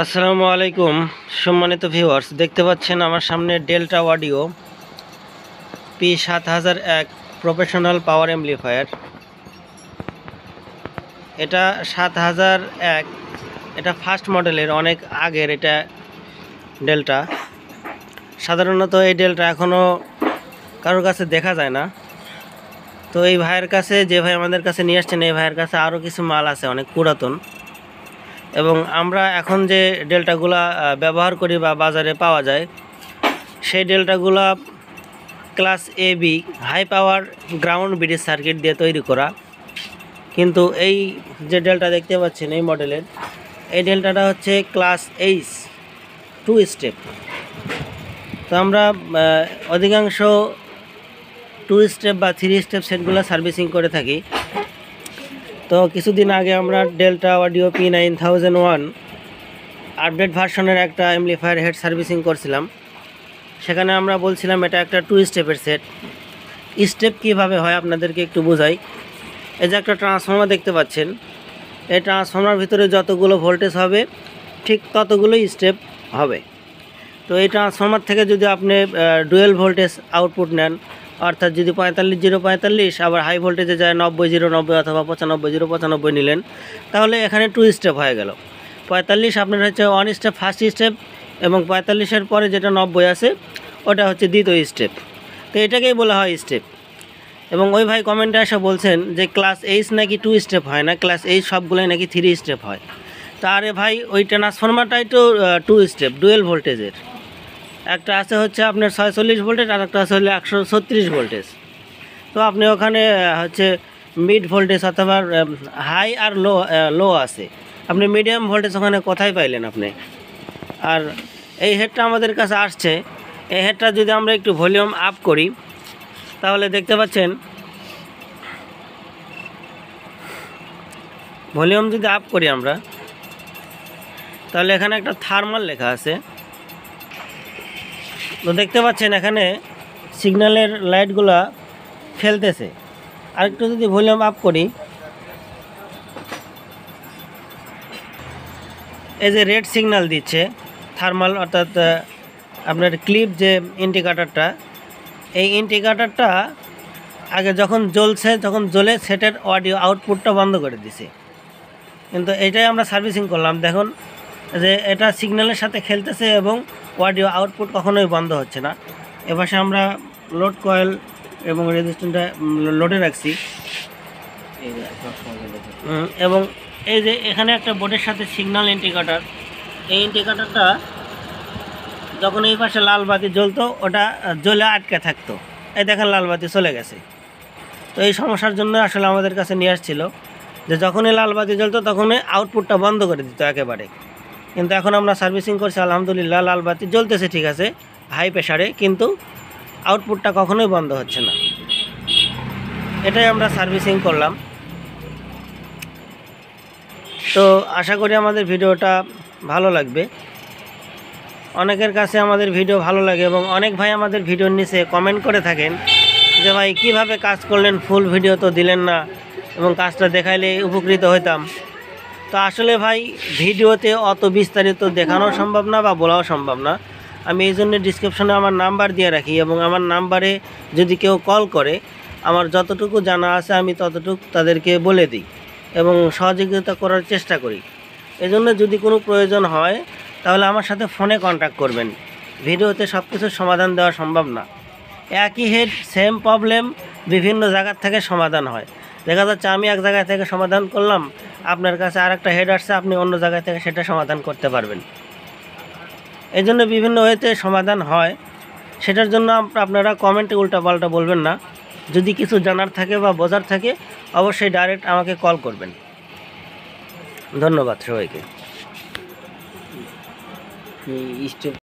আসসালামু আলাইকুম সম্মানিত ভিউয়ার্স, দেখতে পাচ্ছেন আমার সামনে ডেল্টা অডিও P7001 প্রফেশনাল পাওয়ার অ্যাম্পলিফায়ার। এটা 7001, এটা ফার্স্ট মডেলের, অনেক আগের এটা ডেল্টা। সাধারণত এই ডেল্টা এখনও কারোর কাছে দেখা যায় না। তো এই ভাইয়ের কাছে, যে ভাই আমাদের কাছে নিয়ে আসছেন, এই ভাইয়ের কাছে আরও কিছু মাল আছে অনেক পুরাতন। এবং আমরা এখন যে ডেল্টাগুলা ব্যবহার করি বা বাজারে পাওয়া যায়, সেই ডেল্টাগুলা class AB high power ground bridge circuit দিয়ে তৈরি করা। কিন্তু এই যে ডেল্টা দেখতে পাচ্ছেন এই মডেলের, এই ডেল্টাটা হচ্ছে ক্লাস H 2 স্টেপ। তো আমরা অধিকাংশ 2 স্টেপ বা 3 স্টেপ সেটগুলো সার্ভিসিং করে থাকি। তো কিছুদিন আগে আমরা ডেল্টা অডিও P9001 আপডেট ভার্সনের একটা অ্যাম্পলিফায়ার হেড সার্ভিসিং করছিলাম। সেখানে আমরা বলছিলাম এটা একটা 2 স্টেপের সেট। স্টেপ কীভাবে হয় আপনাদেরকে একটু বোঝাই। এই যে একটা ট্রান্সফর্মার দেখতে পাচ্ছেন, এই ট্রান্সফর্মার ভিতরে যতগুলো ভোল্টেজ হবে ঠিক ততগুলোই স্টেপ হবে। তো এই ট্রান্সফর্মার থেকে যদি আপনি ডুয়েল ভোল্টেজ আউটপুট নেন, অর্থাৎ যদি 45 0 45 আবার হাই ভোল্টেজে যায় 90 0 90 অথবা 95 0 95 নিলেন, তাহলে এখানে 2 স্টেপ হয়ে গেল। 45 আপনার হচ্ছে 1 স্টেপ ফার্স্ট স্টেপ, এবং 45-এর পরে যেটা 90 আছে ওটা হচ্ছে দ্বিতীয় স্টেপ। তো এটাকেই বলা হয় স্টেপ। এবং ওই ভাই কমেন্টে এসে বলছেন যে ক্লাস H নাকি 2 স্টেপ হয় না, ক্লাস H সবগুলোই নাকি 3 স্টেপ হয়। তা আরে ভাই, ওই ট্রান্সফর্মারটাই তো 2 স্টেপ ডুয়েল ভোল্টেজের। একটা আছে হচ্ছে আপনার 46 ভোল্টেজ, আর একটা আছে হলে 136 ভোল্টেজ। তো আপনি ওখানে হচ্ছে মিড ভোল্টেজ অথবা হাই আর লো আছে, আপনি মিডিয়াম ভোল্টেজ ওখানে কোথায় পাইলেন আপনি? আর এই হেডটা আমাদের কাছে আসছে, এই হেডটা যদি আমরা একটু ভলিউম আপ করি তাহলে দেখতে পাচ্ছেন, ভলিউম যদি আপ করি আমরা, তাহলে এখানে একটা থার্মাল লেখা আছে। তো দেখতে পাচ্ছেন এখানে সিগন্যালের লাইটগুলা ফেলতেছে। আরেকটু যদি ভলিউম আপ করি, এই যে রেড সিগন্যাল দিচ্ছে থার্মাল, অর্থাৎ আপনার ক্লিপ যে ইন্ডিকেটারটা, এই ইন্ডিকেটারটা আগে যখন জ্বলে সেটের অডিও আউটপুটটা বন্ধ করে দিছে। কিন্তু এটাই আমরা সার্ভিসিং করলাম, দেখুন যে এটা সিগন্যালের সাথে খেলতেছে এবং অডিও আউটপুট কখনোই বন্ধ হচ্ছে না। এপাশে আমরা লোড কয়েল এবং রেজিস্ট্যান্সটা লোডে রাখছি, এবং এই যে এখানে একটা বোর্ডের সাথে সিগন্যাল ইন্ডিকেটার, এই ইন্ডিকেটারটা যখন এই পাশে লাল বাতি জ্বলতো ওটা জ্বলে আটকে থাকতো, এই দেখেন লাল বাতি চলে গেছে। তো এই সমস্যার জন্য আসলে আমাদের কাছে নিয়ে আসছিল যে যখনই লাল বাতি জ্বলতো তখনই আউটপুটটা বন্ধ করে দিত একেবারে। কিন্তু এখন আমরা সার্ভিসিং করছি, আলহামদুলিল্লাহ লাল বাতি জ্বলতেছে ঠিক আছে হাই প্রেশারে, কিন্তু আউটপুটটা কখনোই বন্ধ হচ্ছে না। এটাই আমরা সার্ভিসিং করলাম। তো আশা করি আমাদের ভিডিওটা ভালো লাগবে। অনেকের কাছে আমাদের ভিডিও ভালো লাগে এবং অনেক ভাই আমাদের ভিডিওর নিচে কমেন্ট করে থাকেন যে ভাই কীভাবে কাজ করলেন, ফুল ভিডিও তো দিলেন না এবং কাজটা দেখাইলে উপকৃত হইতাম। তো আসলে ভাই ভিডিওতে অত বিস্তারিত দেখানো সম্ভব না বা বলাও সম্ভব না। আমি এই জন্য ডিসক্রিপশনে আমার নাম্বার দিয়ে রাখি, এবং আমার নাম্বারে যদি কেউ কল করে আমার যতটুকু জানা আছে আমি ততটুকু তাদেরকে বলে দিই এবং সহযোগিতা করার চেষ্টা করি। এজন্য যদি কোনো প্রয়োজন হয় তাহলে আমার সাথে ফোনে কন্ট্যাক্ট করবেন। ভিডিওতে সব কিছুর সমাধান দেওয়া সম্ভব না। একই হেড সেম প্রবলেম বিভিন্ন জায়গার থেকে সমাধান হয়। দেখা যাচ্ছে আমি এক জায়গা থেকে সমাধান করলাম, আপনার কাছে আর একটা হেড আসছে, আপনি অন্য জায়গা থেকে সেটা সমাধান করতে পারবেন। এই জন্য বিভিন্ন ওয়েতে সমাধান হয়। সেটার জন্য আপনারা কমেন্টে উল্টাপাল্টা বলবেন না। যদি কিছু জানার থাকে বা বোঝার থাকে অবশ্যই ডাইরেক্ট আমাকে কল করবেন। ধন্যবাদ সবাইকে।